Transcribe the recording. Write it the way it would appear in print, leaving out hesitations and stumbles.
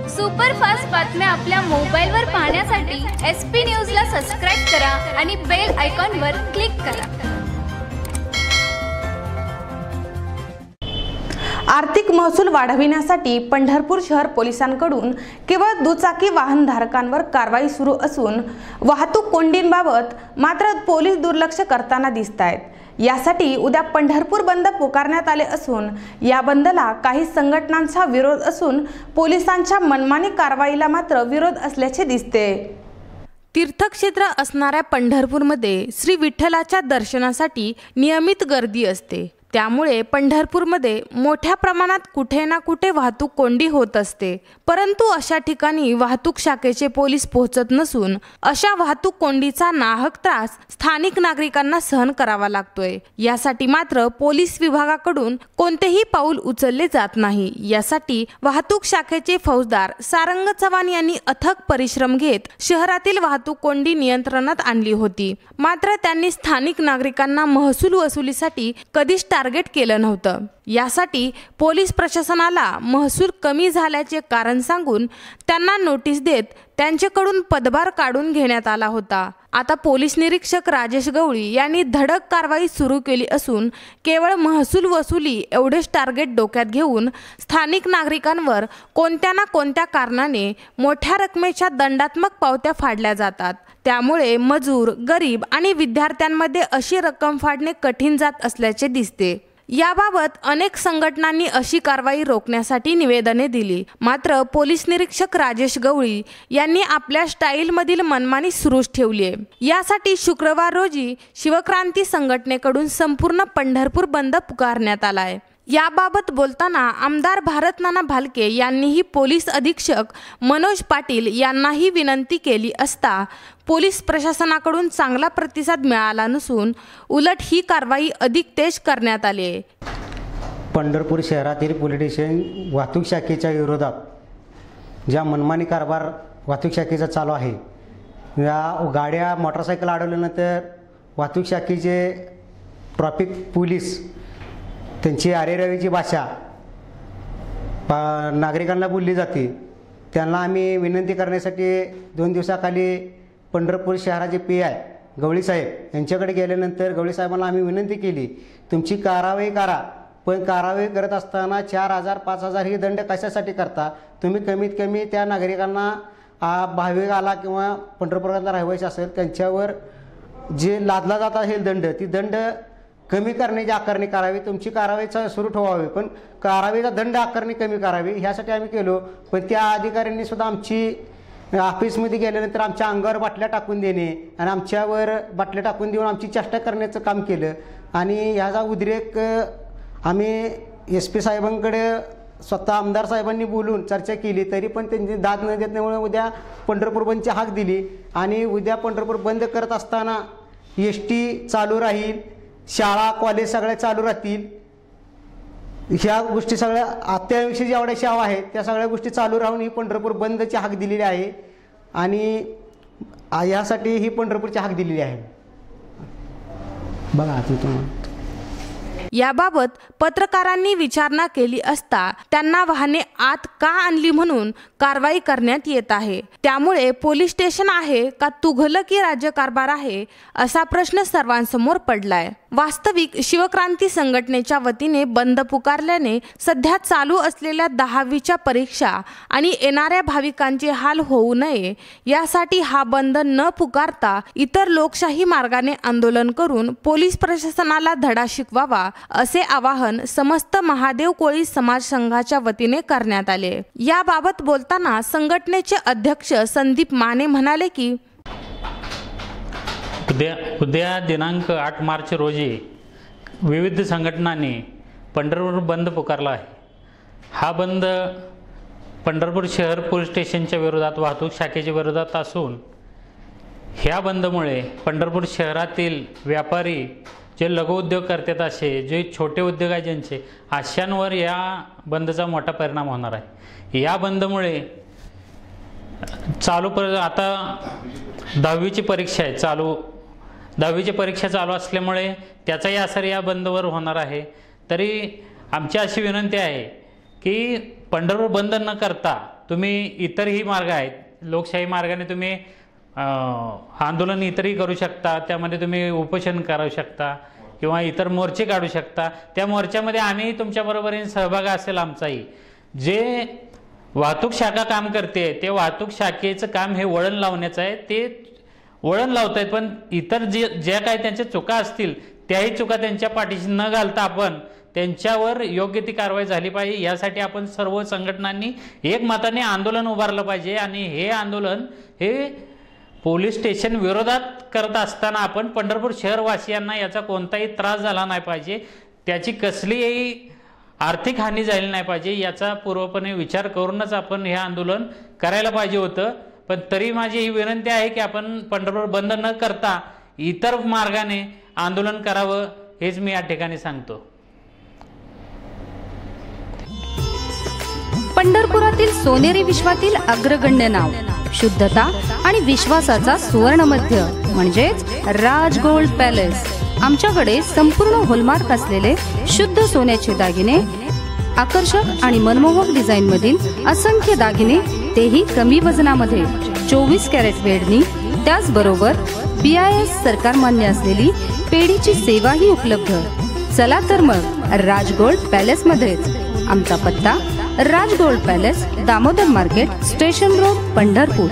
Superfast बातम्या आपल्या मोबाईलवर पाहण्यासाठी SP न्यूजला सबस्क्राइब करा आणि बेल आयकॉनवर क्लिक करा। आर्थिक महसूल वाढविण्यासाठी पंढरपूर शहर पोलिसांकडून केवळ दुचाकी वाहनधारकांवर कारवाई सुरू असून वाहतूक कोंडींबाबत मात्र पोलीस दुर्लक्ष करताना दिसतायत। यासाठी उद्या पंढरपूर बंद पुकारण्यात आले असून या बंदला काही संघटनांचा विरोध असून पोलिसांच्या मनमानी कारवाईला मात्र विरोध असल्याचे दिसते। तीर्थक्षेत्र असणाऱ्या पंढरपूरमध्ये श्री विठ्ठलाच्या दर्शनासाठी नियमित गर्दी असते। त्यामुळे पंढरपूरमध्ये मोठ्या प्रमाणात कुठे ना कुठे वाहतूक कोंडी होत असते, परंतु अशा ठिकाणी वाहतूक शाखेचे पोलीस पोहोचत नसून अशा वाहतूक कोंडीचा नाहक त्रास स्थानिक नागरिकांना सहन करावा लागतोय। यासाठी मात्र पोलीस विभागाकडून कोणतेही पाऊल उचलले जात नाही। यासाठी वाहतूक शाखेचे फौजदार सारंग चव्हाण यांनी अथक परिश्रम घेत शहरातील वाहतूक कोंडी नियंत्रणात आणली होती। मात्र त्यांनी स्थानिक नागरिकांना महसूल वसुलीसाठी कधीच टार्गेट केलं नव्हतं। यासाठी पोलीस प्रशासनाला महसूल कमी झाल्याचे कारण सांगून त्यांना नोटीस देत त्यांच्याकडून पदभार काढून घेण्यात आला होता। आता पोलीस निरीक्षक राजेश गवळी यांनी धडक कारवाई सुरू केली असून केवळ महसूल वसुली एवढेच टार्गेट डोक्यात घेऊन स्थानिक नागरिकांवर कोणत्या ना कोणत्या कारणाने मोठ्या रकमेच्या दंडात्मक पावत्या फाडल्या जातात। त्यामुळे मजूर, गरीब आणि विद्यार्थ्यांमध्ये अशी रक्कम फाडणे कठीण जात असल्याचे दिसते। याबाबत अनेक संघटनांनी अशी कारवाई रोखण्यासाठी निवेदने दिली, मात्र पोलीस निरीक्षक राजेश गवळी यांनी आपल्या स्टाईलमधील मनमानी सुरूच ठेवली आहे। यासाठी शुक्रवार रोजी शिवक्रांती संघटनेकडून संपूर्ण पंढरपूर बंद पुकारण्यात आला आहे। याबाबत बोलताना आमदार भारत नाना भालके यांनीही पोलीस अधीक्षक मनोज पाटील यांनाही विनंती केली असता पोलीस प्रशासनाकडून चांगला प्रतिसाद मिळाला नसून उलट ही कारवाई अधिक तेज करण्यात आली आहे। पंढरपूर शहरातील पोलीस स्टेशन वाहतूक शाखेच्या विरोधात ज्या मनमानी कारभार वाहतूक शाखेचा चालू आहे, या गाड्या मोटरसायकल अडवल्यानंतर वाहतूक शाखेचे ट्रॅफिक पोलीस त्यांची आरेरावीची भाषा नागरिकांना बोलली जाते। त्यांना आम्ही विनंती करण्यासाठी 2 दिवसाखाली पंढरपूर शहराचे PI गवळी साहेब यांच्याकडे गेल्यानंतर गवळी साहेबांना आम्ही विनंती केली, तुमची कारवाई करा, पण कारवाई करत असताना 4,000 5,000 ही दंड कशासाठी करता? तुम्ही कमीत कमी त्या नागरिकांना भाविक आला किंवा पंढरपुरातला रहिवासी असेल त्यांच्यावर जे लादला जात आहे दंड, ती दंड कमी करण्याची आकारणी करावी, तुमची कारवाई सुरू ठेवावी, पण कारवाईचा दंड आकारणी कमी करावी ह्यासाठी आम्ही केलो। पण त्या अधिकाऱ्यांनी सुद्धा आमची ऑफिसमध्ये गेल्यानंतर आमच्या अंगावर बाटल्या टाकून देणे आणि आमच्यावर बाटल्या टाकून देऊन आमची चेष्टा करण्याचं काम केलं आणि ह्याचा उद्रेक आम्ही SP साहेबांकडे स्वतः आमदार साहेबांनी बोलून चर्चा केली, तरी पण त्यांची दाद न देण्यामुळे उद्या पंढरपूर बंदची हाक दिली आणि उद्या पंढरपूर बंद करत असताना ST चालू राहील, शाळा कॉलेज सगळ्या चालू राहतील, ह्या गोष्टी सगळ्या अत्यावश्यक जेवढ्या सेवा आहेत त्या सगळ्या गोष्टी चालू राहून ही पंढरपूर बंदची हाक दिलेली आहे आणि यासाठी ही पंढरपूरची हाक दिलेली आहे। बघा तुम्हाला याबाबत पत्रकारांनी विचारणा केली असता त्यांना वाहने आत का आणली म्हणून कारवाई करण्यात येत आहे। त्यामुळे पोलीस स्टेशन आहे का तुघलकी राज्यकारभार आहे असा प्रश्न सर्वांसमोर पडलाय। वास्तविक शिवक्रांती संघटनेच्या वतीने बंद पुकारल्याने सध्या चालू असलेल्या 10वीच्या परीक्षा आणि येणाऱ्या भाविकांचे हाल होऊ नये यासाठी हा बंद न पुकारता इतर लोकशाही मार्गाने आंदोलन करून पोलीस प्रशासनाला धडा शिकवावा असे आवाहन समस्त महादेव कोळी समाज संघाच्या वतीने करण्यात आले। याबाबत बोलताना संघटनेचे अध्यक्ष संदीप माने म्हणाले की उद्या दिनांक 8 मार्च रोजी विविध संघटनांनी पंढरपूर बंद पुकारला आहे। हा बंद पंढरपूर शहर पोलीस स्टेशनच्या विरोधात वाहतूक शाखेच्या विरोधात असून ह्या बंदमुळे पंढरपूर शहरातील व्यापारी जे लघु उद्योग करतात असे जे छोटे उद्योग आहे ज्यांचे अशांवर या बंदचा मोठा परिणाम होणार आहे। या बंदमुळे आता 10वीची परीक्षा आहे चालू 10वीची परीक्षा चालू असल्यामुळे त्याचाही असर या बंदवर होणार आहे। तरी आमची अशी विनंती आहे की पंढरपूर बंद न करता तुम्ही इतरही मार्ग आहेत, लोकशाही मार्गाने तुम्ही आंदोलन इतरही करू शकता, त्यामध्ये तुम्ही उपोषण करू शकता किंवा इतर मोर्चे काढू शकता. त्या मोर्चामध्ये आम्ही तुमच्याबरोबरीने सहभाग असेल आमचाही. जे वाहतूक शाखा काम करते ते वाहतूक शाखेचं काम हे वळण लावण्याचं आहे, ते वळण लावत आहेत. पण इतर ज्या काही त्यांच्या चुका असतील त्याही चुका त्यांच्या पाठीशी न घालता आपण त्यांच्यावर योग्य ती कारवाई झाली पाहिजे. यासाठी आपण सर्व संघटनांनी एकमताने आंदोलन उभारलं पाहिजे. आणि हे आंदोलन हे पोलीस स्टेशन विरोधात करत असताना आपण पंढरपूर शहरवासियांना याचा कोणताही त्रास झाला नाही पाहिजे, त्याची कसलीही आर्थिक हानी झाली नाही पाहिजे, याचा पूर्वपणे विचार करूनच आपण हे आंदोलन करायला पाहिजे होतं. पण तरी माझी ही विनंती आहे की आपण पंढरपूर बंद न करता इतर मार्गाने आंदोलन करावं, हेच मी या ठिकाणी सांगतो. पंढरपुरातील सोनेरी विश्वातील अग्रगण्य नाव, शुद्धता आणि विश्वासाचा सुवर्ण मध्य म्हणजेच राज गोल्ड पॅलेस. आमच्याकडे संपूर्ण हॉलमार्क असलेले शुद्ध सोन्याचे दागिने, आकर्षक आणि मनमोहक डिझाईन मधील असंख्य दागिने, तेही कमी वजनामध्ये, 24 कॅरेट वेढणी, त्याचबरोबर BIS सरकार मान्य असलेली पेढीची सेवाही उपलब्ध. चला तर मग राज गोल्ड पॅलेस मध्येच. आमचा पत्ता Raj gold palace, Damodar market, station road, Pandharpur.